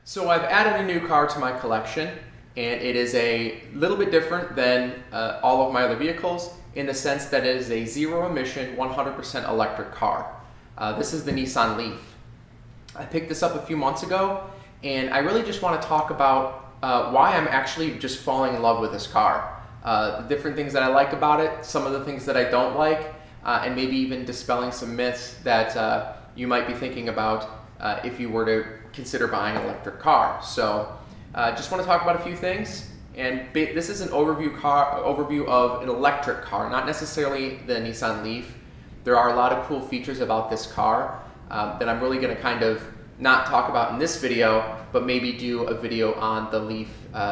So I've added a new car to my collection, and it is a little bit different than all of my other vehicles in the sense that it is a zero emission, 100% electric car. This is the Nissan Leaf. I picked this up a few months ago, and I really just want to talk about why I'm actually just falling in love with this car. The different things that I like about it, some of the things that I don't like, and maybe even dispelling some myths that you might be thinking about if you were to consider buying an electric car. So just want to talk about a few things, and this is an overview of an electric car, not necessarily the Nissan Leaf. There are a lot of cool features about this car that I'm really going to kind of not talk about in this video, but maybe do a video on the Leaf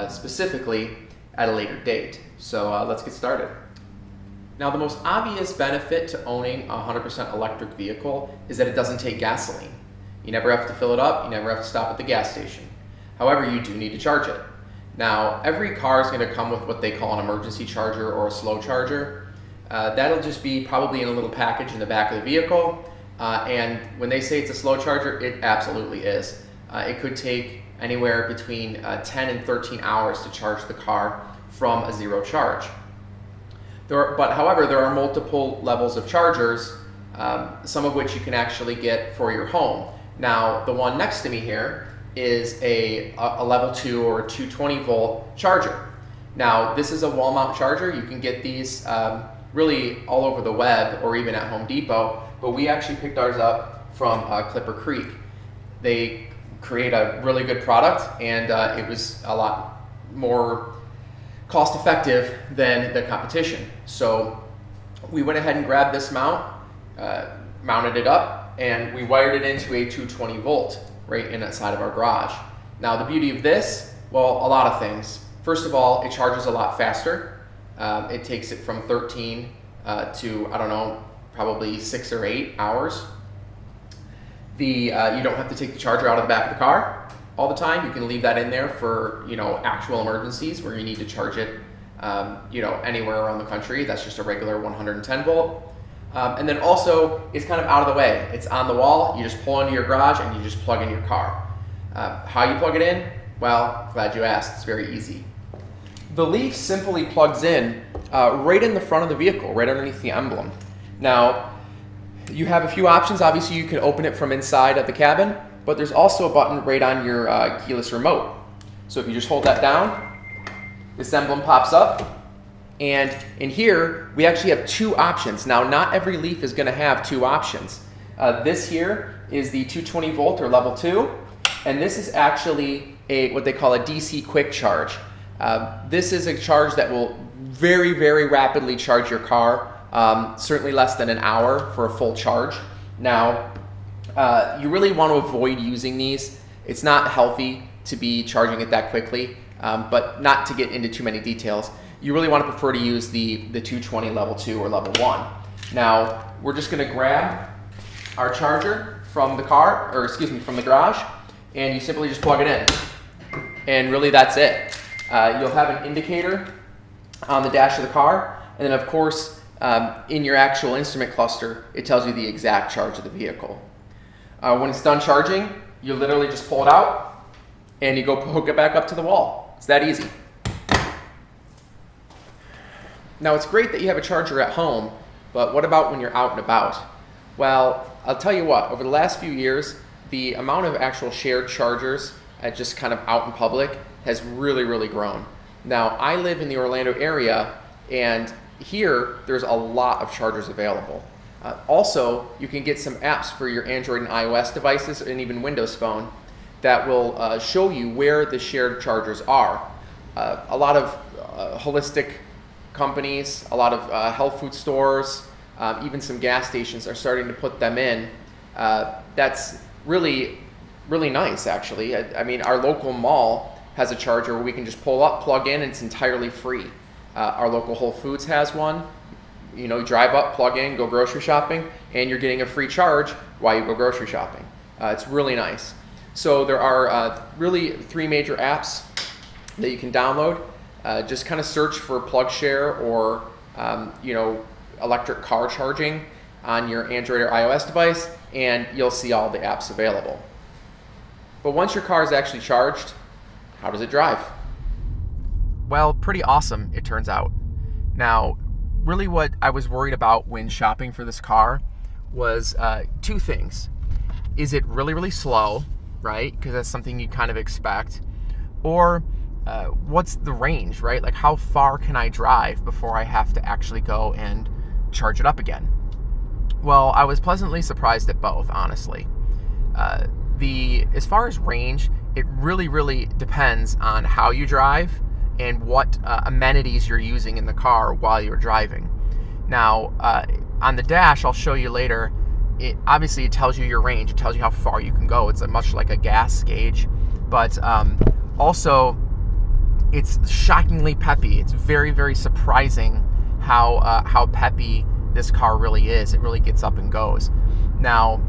specifically at a later date. So let's get started. Now, the most obvious benefit to owning a 100% electric vehicle is that it doesn't take gasoline. You never have to fill it up, you never have to stop at the gas station. However, you do need to charge it. Now, every car is going to come with what they call an emergency charger or a slow charger. That'll just be probably in a little package in the back of the vehicle. And when they say it's a slow charger, it absolutely is. It could take anywhere between 10 and 13 hours to charge the car from a zero charge. However, there are multiple levels of chargers, some of which you can actually get for your home. Now, the one next to me here is a level 2 or 220 volt charger. Now, this is a wall mount charger. You can get these really all over the web or even at Home Depot, but we actually picked ours up from Clipper Creek. They create a really good product, and it was a lot more cost effective than the competition. So we went ahead and grabbed this mount, mounted it up, and we wired it into a 220 volt right inside of our garage. Now, the beauty of this, well, a lot of things. First of all, it charges a lot faster. It takes it from 13 to, I don't know, probably 6 or 8 hours. You don't have to take the charger out of the back of the car all the time. You can leave that in there for, actual emergencies where you need to charge it, anywhere around the country. That's just a regular 110 volt. And then also, it's kind of out of the way. It's on the wall. You just pull into your garage and you just plug in your car. How you plug it in? Well, glad you asked. It's very easy. The Leaf simply plugs in right in the front of the vehicle, right underneath the emblem. Now, you have a few options. Obviously, you can open it from inside of the cabin, but there's also a button right on your keyless remote. So if you just hold that down, this emblem pops up. And in here, we actually have two options. Now, not every Leaf is going to have two options. This here is the 220 volt or level 2, and this is actually what they call a DC quick charge. This is a charge that will very, very rapidly charge your car, certainly less than an hour for a full charge. Now, you really want to avoid using these. It's not healthy to be charging it that quickly, but not to get into too many details. You really want to prefer to use the 220 level 2 or level 1. Now, we're just going to grab our charger from the from the garage, and you simply just plug it in. And really that's it. You'll have an indicator on the dash of the car, and then of course, in your actual instrument cluster, it tells you the exact charge of the vehicle. When it's done charging, you literally just pull it out, and you go hook it back up to the wall. It's that easy. Now, it's great that you have a charger at home, but what about when you're out and about? Well, I'll tell you what, over the last few years, the amount of actual shared chargers just kind of out in public has really, really grown. Now, I live in the Orlando area, and here there's a lot of chargers available. Also, you can get some apps for your Android and iOS devices and even Windows Phone that will show you where the shared chargers are. A lot of holistic companies, a lot of health food stores, even some gas stations are starting to put them in. That's really, really nice, actually. I mean, our local mall has a charger where we can just pull up, plug in, and it's entirely free. Our local Whole Foods has one. You drive up, plug in, go grocery shopping, and you're getting a free charge while you go grocery shopping. It's really nice. So there are really 3 major apps that you can download. Just kind of search for PlugShare or electric car charging on your Android or iOS device, and you'll see all the apps available. But once your car is actually charged, how does it drive? Well, pretty awesome, it turns out. Now, really what I was worried about when shopping for this car was two things. Is it really, really slow, right? Because that's something you kind of expect. Or what's the range, right? Like, how far can I drive before I have to actually go and charge it up again? Well, I was pleasantly surprised at both, honestly. As far as range, it really, really depends on how you drive and what amenities you're using in the car while you're driving. Now, on the dash, I'll show you later, it tells you your range. It tells you how far you can go. It's much like a gas gauge, but also it's shockingly peppy. It's very, very surprising how peppy this car really is. It really gets up and goes. Now,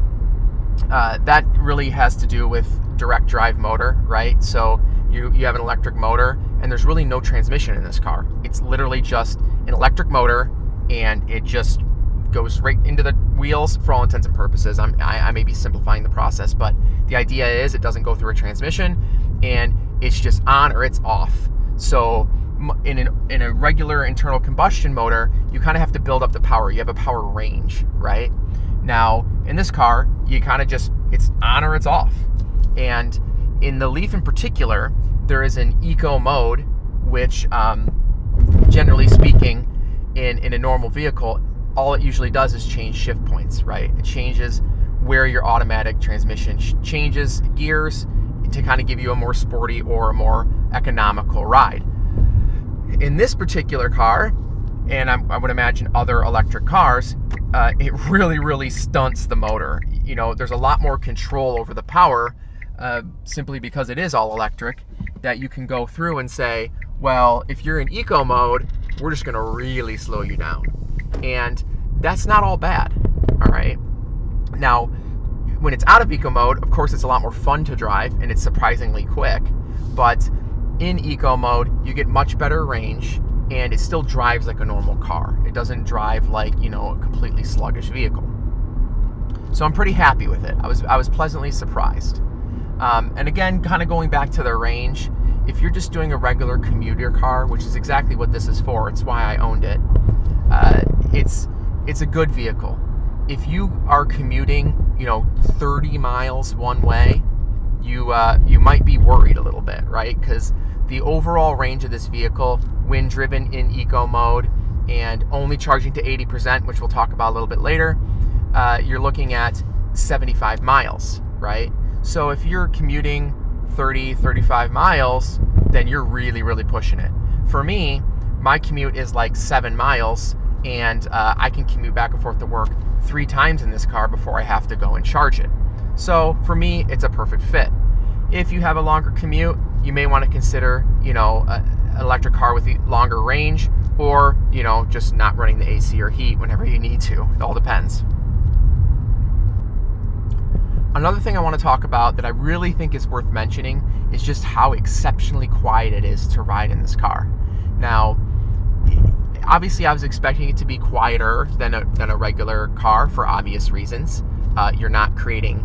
that really has to do with direct drive motor, right? So you have an electric motor, and there's really no transmission in this car. It's literally just an electric motor, and it just goes right into the wheels for all intents and purposes. I may be simplifying the process, but the idea is it doesn't go through a transmission, and it's just on or it's off. So in a regular internal combustion motor, you kind of have to build up the power. You have a power range, right? Now, in this car, you kind of just, it's on or it's off. And in the Leaf in particular, there is an eco mode, which generally speaking, in a normal vehicle, all it usually does is change shift points, right? It changes where your automatic transmission changes gears to kind of give you a more sporty or a more economical ride. In this particular car, and I would imagine other electric cars, it really, really stunts the motor. You know, there's a lot more control over the power, simply because it is all electric, that you can go through and say, well, if you're in eco mode, we're just gonna really slow you down. And that's not all bad, all right? Now, when it's out of eco mode, of course, it's a lot more fun to drive, and it's surprisingly quick. But in eco mode, you get much better range, and it still drives like a normal car. It doesn't drive like, you know, a completely sluggish vehicle. So I'm pretty happy with it. I was pleasantly surprised. And again, kind of going back to the range, if you're just doing a regular commuter car, which is exactly what this is for, it's why I owned it, it's a good vehicle. If you are commuting, 30 miles one way, you might be worried a little bit, right? Because the overall range of this vehicle, when driven in eco mode and only charging to 80%, which we'll talk about a little bit later, you're looking at 75 miles, right? So if you're commuting 30, 35 miles, then you're really, really pushing it. For me, my commute is like 7 miles, and I can commute back and forth to work 3 times in this car before I have to go and charge it. So for me, it's a perfect fit. If you have a longer commute, you may want to consider, an electric car with a longer range, or, just not running the AC or heat whenever you need to. It all depends. Another thing I want to talk about that I really think is worth mentioning is just how exceptionally quiet it is to ride in this car. Now, obviously I was expecting it to be quieter than a regular car for obvious reasons. You're not creating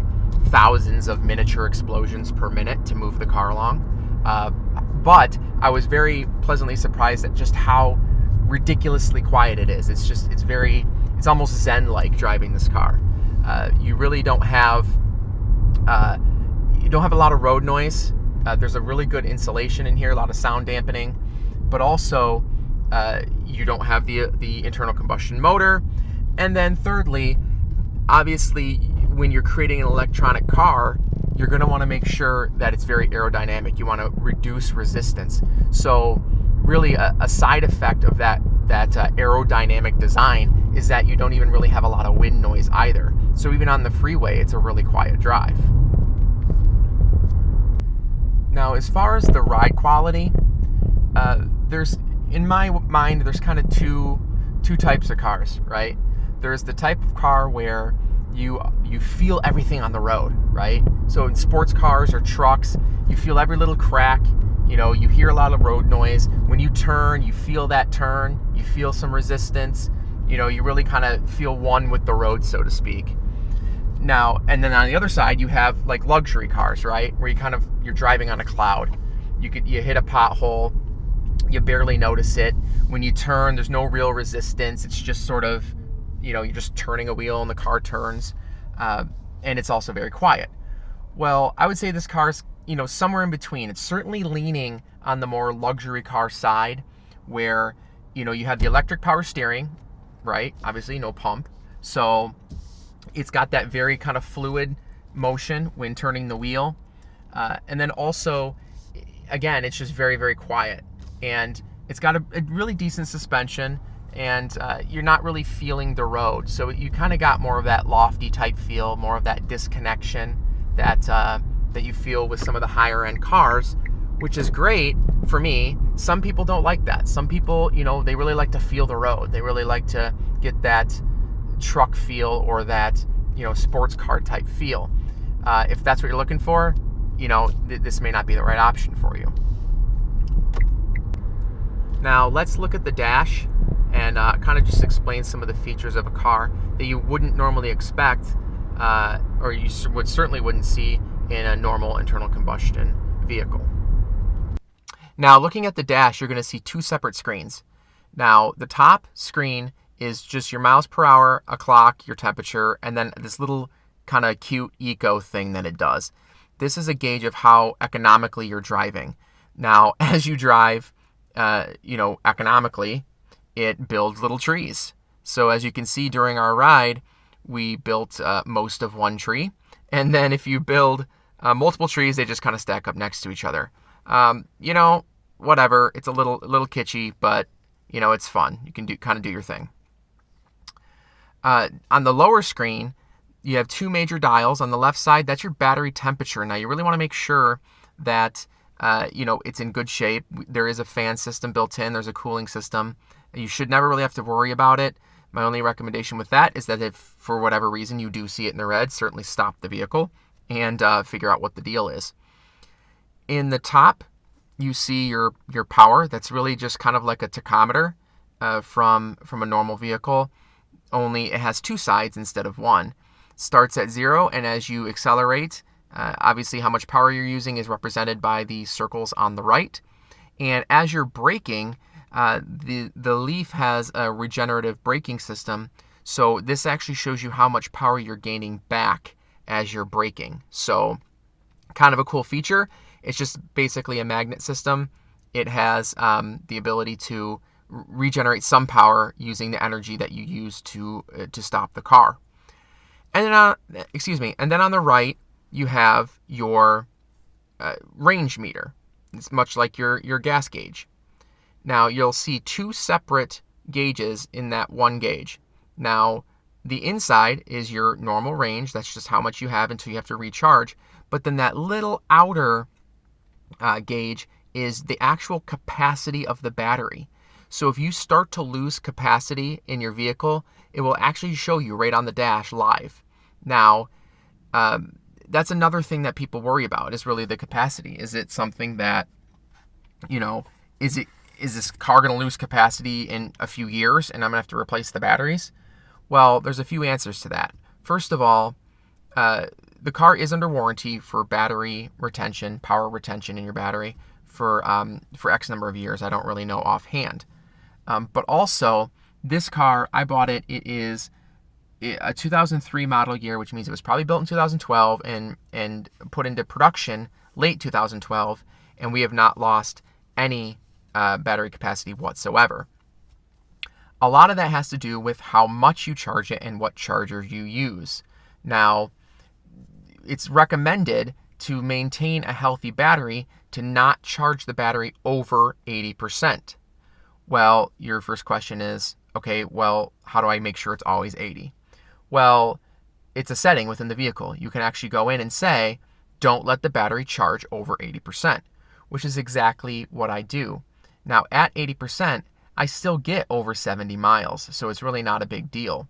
thousands of miniature explosions per minute to move the car along. But I was very pleasantly surprised at just how ridiculously quiet it is. It's almost zen-like driving this car. You really don't have a lot of road noise. There's a really good insulation in here, a lot of sound dampening, but also you don't have the internal combustion motor. And then thirdly, obviously, when you're creating an electronic car, you're going to want to make sure that it's very aerodynamic. You want to reduce resistance. So really a side effect of that aerodynamic design is that you don't even really have a lot of wind noise either. So even on the freeway, it's a really quiet drive. Now, as far as the ride quality, in my mind, there's kind of two types of cars, right? There's the type of car where you feel everything on the road, right? So in sports cars or trucks, you feel every little crack. You hear a lot of road noise. When you turn, you feel that turn. You feel some resistance. You really kind of feel one with the road, so to speak. Now, and then on the other side, you have like luxury cars, right? Where you're driving on a cloud. You hit a pothole, you barely notice it. When you turn, there's no real resistance. It's just sort of, you're just turning a wheel and the car turns. And it's also very quiet. Well, I would say this car's, somewhere in between. It's certainly leaning on the more luxury car side where, you have the electric power steering, right? Obviously no pump. So it's got that very kind of fluid motion when turning the wheel. And then also, again, it's just very, very quiet. And it's got a really decent suspension, and you're not really feeling the road. So you kind of got more of that lofty type feel, more of that disconnection that you feel with some of the higher end cars, which is great for me. Some people don't like that. Some people, they really like to feel the road. They really like to get that truck feel or that, sports car type feel. If that's what you're looking for, this may not be the right option for you. Now let's look at the dash and kind of just explain some of the features of a car that you wouldn't normally expect, or you certainly wouldn't see in a normal internal combustion vehicle. Now, looking at the dash, you're going to see two separate screens. Now, the top screen is just your miles per hour, a clock, your temperature, and then this little kind of cute eco thing that it does. This is a gauge of how economically you're driving. Now, as you drive, economically, it builds little trees. So as you can see during our ride, we built most of one tree. And then if you build multiple trees, they just kind of stack up next to each other. Whatever. It's a little kitschy, but it's fun. You can do your thing. On the lower screen, you have two major dials. On the left side, that's your battery temperature. Now you really want to make sure that it's in good shape. There is a fan system built in. There's a cooling system. You should never really have to worry about it. My only recommendation with that is that if for whatever reason you do see it in the red, certainly stop the vehicle and figure out what the deal is. In the top, you see your power. That's really just kind of like a tachometer from a normal vehicle, only it has two sides instead of one. Starts at 0, and as you accelerate, obviously how much power you're using is represented by the circles on the right. And as you're braking, the Leaf has a regenerative braking system, so this actually shows you how much power you're gaining back as you're braking. So kind of a cool feature. It's just basically a magnet system. It has the ability to regenerate some power using the energy that you use to stop the car. And then on the right, you have your range meter. It's much like your gas gauge. Now, you'll see two separate gauges in that one gauge. Now, the inside is your normal range. That's just how much you have until you have to recharge. But then that little outer gauge is the actual capacity of the battery. So if you start to lose capacity in your vehicle, it will actually show you right on the dash live. Now, that's another thing that people worry about is really the capacity. Is it something that, is this car going to lose capacity in a few years and I'm going to have to replace the batteries? Well, there's a few answers to that. First of all, the car is under warranty for battery retention, power retention in your battery for X number of years. I don't really know offhand. But also, this car, I bought it. It is a 2003 model year, which means it was probably built in 2012 and put into production late 2012, and we have not lost any battery capacity whatsoever. A lot of that has to do with how much you charge it and what charger you use. Now, it's recommended to maintain a healthy battery to not charge the battery over 80%. Well, your first question is, okay, well, how do I make sure it's always 80? Well, it's a setting within the vehicle. You can actually go in and say, don't let the battery charge over 80%, which is exactly what I do. Now, at 80%, I still get over 70 miles, so it's really not a big deal.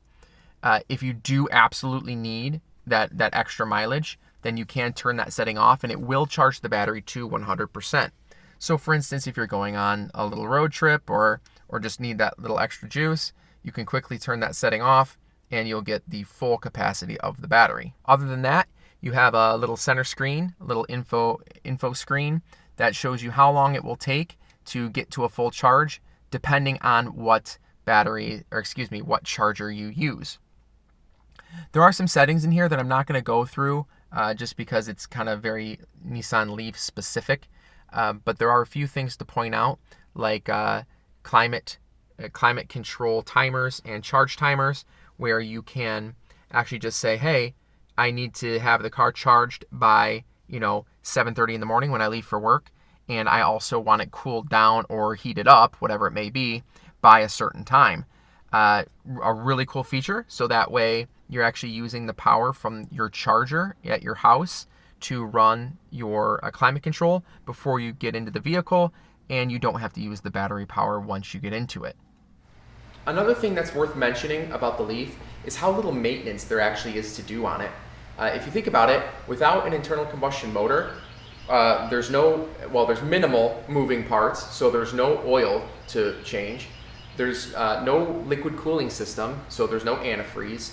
If you do absolutely need that extra mileage, then you can turn that setting off, and it will charge the battery to 100%. So, for instance, if you're going on a little road trip or just need that little extra juice, you can quickly turn that setting off, and you'll get the full capacity of the battery. Other than that, you have a little center screen, a little info screen that shows you how long it will take to get to a full charge, depending on what what charger you use. There are some settings in here that I'm not going to go through just because it's kind of very Nissan Leaf specific, but there are a few things to point out, like climate control timers and charge timers, where you can actually just say, hey, I need to have the car charged by 7:30 in the morning when I leave for work, and I also want it cooled down or heated up, whatever it may be, by a certain time. A really cool feature, so that way you're actually using the power from your charger at your house to run your climate control before you get into the vehicle, and you don't have to use the battery power once you get into it. Another thing that's worth mentioning about the Leaf is how little maintenance there actually is to do on it. If you think about it, without an internal combustion motor, there's minimal moving parts, so there's no oil to change. There's no liquid cooling system, so there's no antifreeze.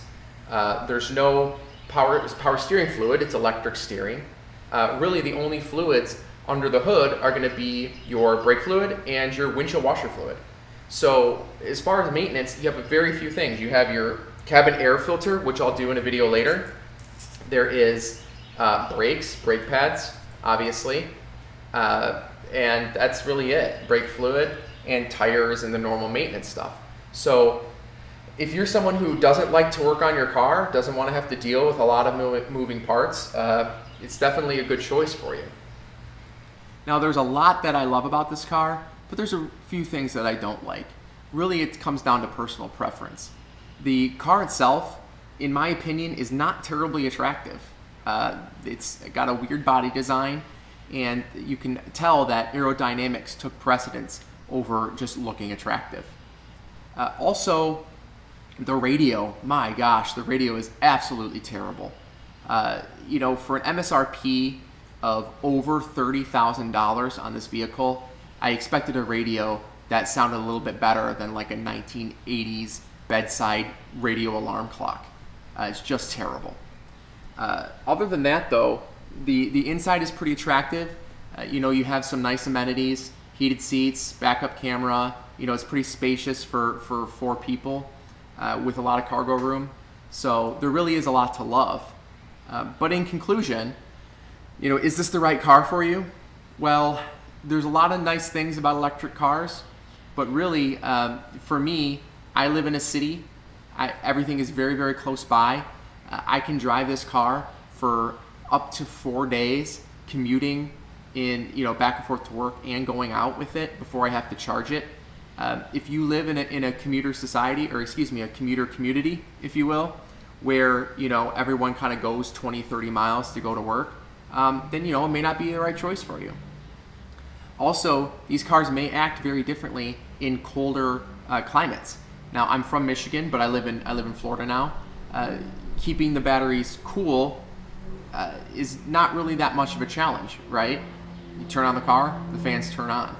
There's no power steering fluid, it's electric steering. Really the only fluids under the hood are going to be your brake fluid and your windshield washer fluid. So as far as maintenance, you have very few things. You have your cabin air filter, which I'll do in a video later. There is brakes, brake pads, obviously, and that's really it. Brake fluid and tires and the normal maintenance stuff. So if you're someone who doesn't like to work on your car, doesn't want to have to deal with a lot of moving parts, it's definitely a good choice for you. Now there's a lot that I love about this car, but there's a few things that I don't like. Really, it comes down to personal preference. The car itself, in my opinion, is not terribly attractive. It's got a weird body design, and you can tell that aerodynamics took precedence over just looking attractive. Also, the radio, my gosh, the radio is absolutely terrible. For an MSRP of over $30,000 on this vehicle, I expected a radio that sounded a little bit better than like a 1980s bedside radio alarm clock. It's just terrible. Other than that, though, the inside is pretty attractive. You have some nice amenities, heated seats, backup camera. It's pretty spacious for 4 people with a lot of cargo room. So there really is a lot to love. But in conclusion, is this the right car for you? Well, there's a lot of nice things about electric cars, but really, for me, I live in a city. Everything is very, very close by. I can drive this car for up to 4 days, commuting in, back and forth to work and going out with it before I have to charge it. If you live in a commuter society, or a commuter community, if you will, where, everyone kind of goes 20, 30 miles to go to work, then, it may not be the right choice for you. Also, these cars may act very differently in colder climates. Now, I'm from Michigan, but I live in Florida now. Keeping the batteries cool is not really that much of a challenge, right? You turn on the car, the fans turn on.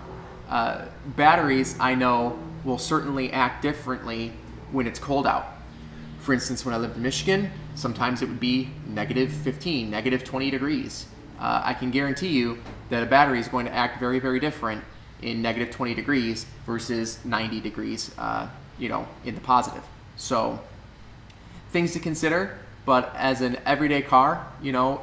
Batteries, I know, will certainly act differently when it's cold out. For instance, when I lived in Michigan, sometimes it would be -15, -20 degrees. I can guarantee you that a battery is going to act very, very different in -20 degrees versus 90 degrees, in the positive. So things to consider, but as an everyday car,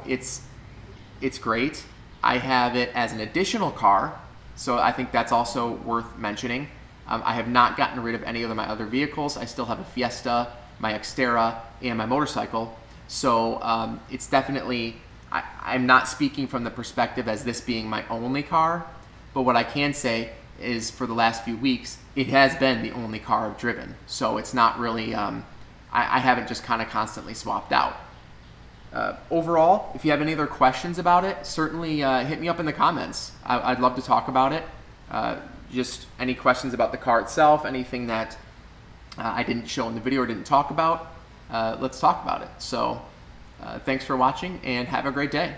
it's great. I have it as an additional car, so I think that's also worth mentioning. I have not gotten rid of any of my other vehicles. I still have a Fiesta, my Xterra, and my motorcycle. So it's definitely, I'm not speaking from the perspective as this being my only car, but what I can say is for the last few weeks, it has been the only car I've driven. So it's not really, I haven't just kind of constantly swapped out. Overall, if you have any other questions about it, certainly hit me up in the comments. I'd love to talk about it. Just any questions about the car itself, anything that I didn't show in the video or didn't talk about, let's talk about it. So thanks for watching and have a great day.